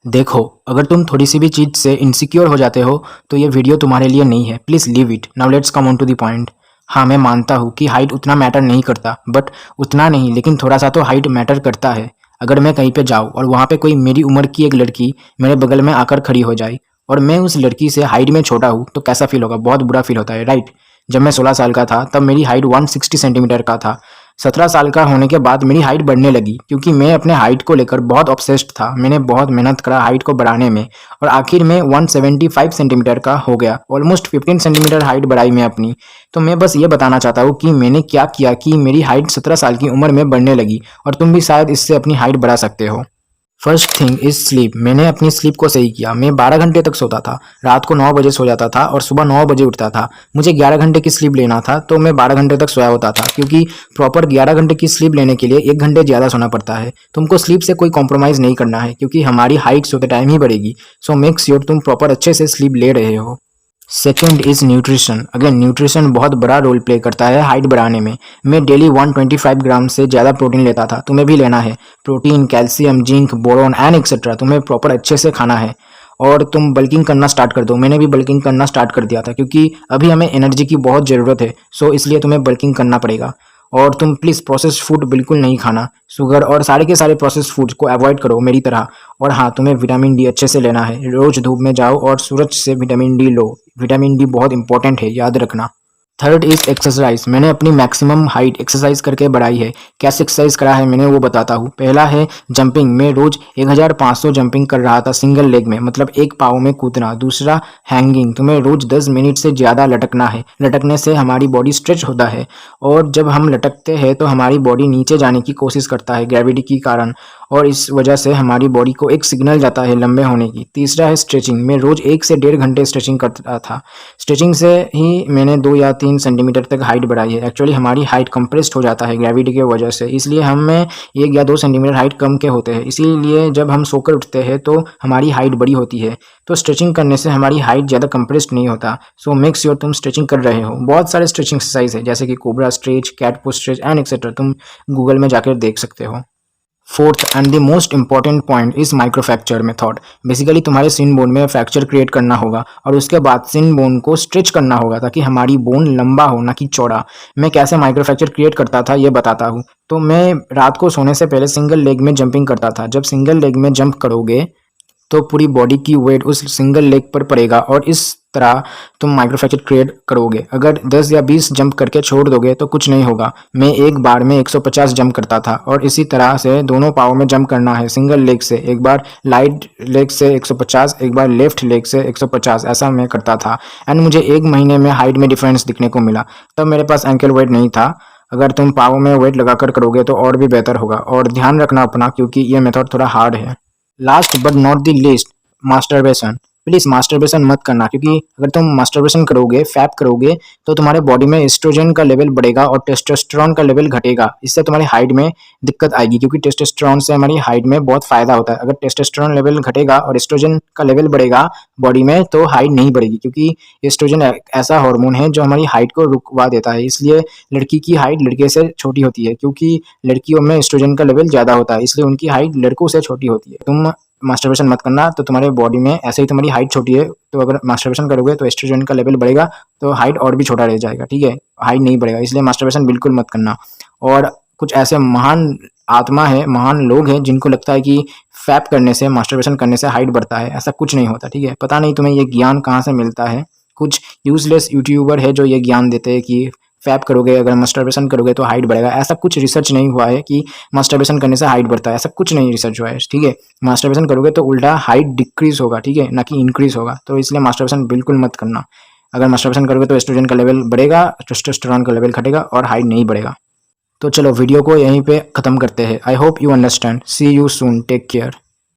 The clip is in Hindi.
देखो, अगर तुम थोड़ी सी भी चीज़ से इनसिक्योर हो जाते हो तो ये वीडियो तुम्हारे लिए नहीं है। Please leave it. Now let's come on to the point. हाँ, मैं मानता हूँ कि हाइट उतना मैटर नहीं करता, बट उतना नहीं, लेकिन थोड़ा सा तो हाइट मैटर करता है। अगर मैं कहीं पे जाऊँ और वहाँ पे कोई मेरी उम्र की एक लड़की मेरे बगल में आकर खड़ी हो जाए और मैं उस लड़की से हाइट में छोटा हूँ, तो कैसा फील होगा? बहुत बुरा फील होता है, राइट? जब मैं 16 साल का था तब मेरी हाइट 160 सेंटीमीटर का था। 17 साल का होने के बाद मेरी हाइट बढ़ने लगी, क्योंकि मैं अपने हाइट को लेकर बहुत ऑब्सेस्ड था। मैंने बहुत मेहनत करा हाइट को बढ़ाने में, और आखिर में 175 सेंटीमीटर का हो गया। ऑलमोस्ट 15 सेंटीमीटर हाइट बढ़ाई मैं अपनी। तो मैं बस ये बताना चाहता हूँ कि मैंने क्या किया कि मेरी हाइट 17 साल की उम्र में बढ़ने लगी, और तुम भी शायद इससे अपनी हाइट बढ़ा सकते हो। First thing is sleep. मैंने अपनी स्लीप को सही किया। मैं 12 घंटे तक सोता था। रात को 9 बजे सो जाता था और सुबह 9 बजे उठता था। मुझे 11 घंटे की स्लीप लेना था, तो मैं 12 घंटे तक सोया होता था, क्योंकि प्रॉपर 11 घंटे की स्लीप लेने के लिए 1 घंटे ज़्यादा सोना पड़ता है। तुमको स्लीप से कोई कॉम्प्रोमाइज़ नहीं करना है, क्योंकि हमारी हाइट सोते टाइम ही बढ़ेगी। सो मेक श्योर तुम प्रॉपर अच्छे से स्लीप ले रहे हो। Second is nutrition. Again, nutrition बहुत बड़ा रोल प्ले करता है हाइट बढ़ाने में। मैं डेली 125 ग्राम से ज़्यादा प्रोटीन लेता था। तुम्हें भी लेना है। Protein, calcium, zinc, boron and etcetera तुम्हें प्रॉपर अच्छे से खाना है। और तुम बल्किंग करना स्टार्ट कर दो। मैंने भी बल्किंग करना स्टार्ट कर दिया था, क्योंकि अभी हमें एनर्जी की बहुत ज़रूरत है। सो इसलिए तुम्हें बल्किंग करना पड़ेगा। और तुम प्लीज़ प्रोसेस्ड फूड बिल्कुल नहीं खाना। शुगर और सारे के सारे प्रोसेस्ड फूड्स को अवॉइड करो मेरी तरह। और हाँ, तुम्हें विटामिन डी अच्छे से लेना है। रोज़ धूप में जाओ और सूरज से विटामिन डी लो। विटामिन डी बहुत इंपॉर्टेंट है, याद रखना। Third is exercise. मैंने अपनी मैक्सिमम हाइट एक्सरसाइज करके बढ़ाई है। कैसे एक्सरसाइज करा है मैंने, वो बताता हूँ। पहला है जंपिंग। मैं रोज 1500 जंपिंग कर रहा था सिंगल लेग में, मतलब एक पाँव में कूदना। दूसरा हैंगिंग। तुम्हें रोज 10 मिनट से ज़्यादा लटकना है। लटकने से हमारी बॉडी स्ट्रेच होता है, और जब हम लटकते हैं तो हमारी बॉडी नीचे जाने की कोशिश करता है ग्रेविटी के कारण, और इस वजह से हमारी बॉडी को एक सिग्नल जाता है लंबे होने की। तीसरा है स्ट्रेचिंग। मैं रोज 1 से 1.5 घंटे स्ट्रेचिंग करता था। स्ट्रेचिंग से ही मैंने 2 या 3 सेंटीमीटर तक हाइट बढ़ाई है। एक्चुअली हमारी हाइट कंप्रेस्ड हो जाता है ग्रेविटी की वजह से, इसलिए हमें 1 या 2 सेंटीमीटर हाइट कम के होते हैं। इसीलिए जब हम सोकर उठते हैं तो हमारी हाइट बड़ी होती है। तो स्ट्रेचिंग करने से हमारी हाइट ज़्यादा कंप्रेस्ड नहीं होता। सो मेक श्योर तुम स्ट्रेचिंग कर रहे हो। बहुत सारे स्ट्रेचिंग एक्सरसाइज है, जैसे कि cobra stretch, cat pose stretch and etcetera. तुम गूगल में जाकर देख सकते हो। Fourth and the most important point is microfracture method. Basically तुम्हारे सिन बोन में फ्रैक्चर क्रिएट करना होगा, और उसके बाद सिन बोन को स्ट्रेच करना होगा, ताकि हमारी बोन लंबा हो, ना कि चौड़ा। मैं कैसे माइक्रोफ्रैक्चर क्रिएट करता था ये बताता हूँ। तो मैं रात को सोने से पहले सिंगल लेग में जंपिंग करता था। जब सिंगल लेग में जंप करोगे तो पूरी बॉडी की वेट उस सिंगल लेग पर पड़ेगा, और इस तरह तुम माइक्रोफ्रैक्चर क्रिएट करोगे। अगर 10 या 20 जंप करके छोड़ दोगे तो कुछ नहीं होगा। मैं एक बार में 150 जंप करता था, और इसी तरह से दोनों पाँव में जंप करना है सिंगल लेग से। एक बार राइट लेग से 150, एक बार लेफ्ट लेग से 150, ऐसा मैं करता था। एंड मुझे 1 महीने में हाइट में डिफरेंस दिखने को मिला। तब मेरे पास एंकल वेट नहीं था। अगर तुम पाँव में वेट लगाकर करोगे तो और भी बेहतर होगा। और ध्यान रखना अपना, क्योंकि ये मेथड थोड़ा हार्ड है। Last but not the least, masturbation. Please masturbation मत करना, क्योंकि अगर तुम मास्टरबेशन करोगे, फैप करोगे, तो तुम्हारे बॉडी में एस्ट्रोजन का लेवल बढ़ेगा और टेस्टोस्टेरोन का लेवल घटेगा। इससे तुम्हारी हाइट में दिक्कत आएगी, क्योंकि टेस्टोस्टेरोन से हमारी हाइट में बहुत फायदा होता है। अगर टेस्टोस्टेरोन लेवल घटेगा और एस्ट्रोजन का लेवल बढ़ेगा बॉडी में, तो हाइट नहीं बढ़ेगी, क्योंकि एस्ट्रोजन एक ऐसा हार्मोन है जो हमारी हाइट को रुकवा देता है। इसलिए लड़की की हाइट लड़के से छोटी होती है, क्योंकि लड़कियों में एस्ट्रोजन का लेवल ज़्यादा होता है, इसलिए उनकी हाइट लड़कों से छोटी होती है। तुम मास्टरबेशन मत करना। तो तुम्हारे बॉडी में ऐसे ही तुम्हारी हाइट छोटी है, तो अगर मास्टरबेशन करोगे तो एस्ट्रोजन का लेवल बढ़ेगा, तो हाइट और भी छोटा रह जाएगा, ठीक है? हाइट नहीं बढ़ेगा, इसलिए मास्टरबेशन बिल्कुल मत करना। और कुछ ऐसे महान आत्मा है, महान लोग हैं, जिनको लगता है कि फैप करने से, मास्टरबेशन करने से हाइट बढ़ता है। ऐसा कुछ नहीं होता, ठीक है? पता नहीं तुम्हें ये ज्ञान कहाँ से मिलता है। कुछ यूजलेस यूट्यूबर है जो ये ज्ञान देते हैं कि फैप करोगे, अगर मास्टरबेशन करोगे तो हाइट बढ़ेगा। ऐसा कुछ रिसर्च नहीं हुआ है कि मास्टरबेशन करने से हाइट बढ़ता है। ऐसा कुछ नहीं रिसर्च हुआ है, ठीक है? मास्टरबेशन करोगे तो उल्टा हाइट डिक्रीज होगा, ठीक है, ना कि इंक्रीज होगा। तो इसलिए मास्टरबेशन बिल्कुल मत करना। अगर मास्टरबेशन करोगे तो एस्ट्रोजन का लेवल बढ़ेगा, टेस्टोस्टेरोन का लेवल घटेगा, और हाइट नहीं बढ़ेगा। तो चलो वीडियो को यहीं पे ख़त्म करते हैं। I hope you understand. See you soon, take care.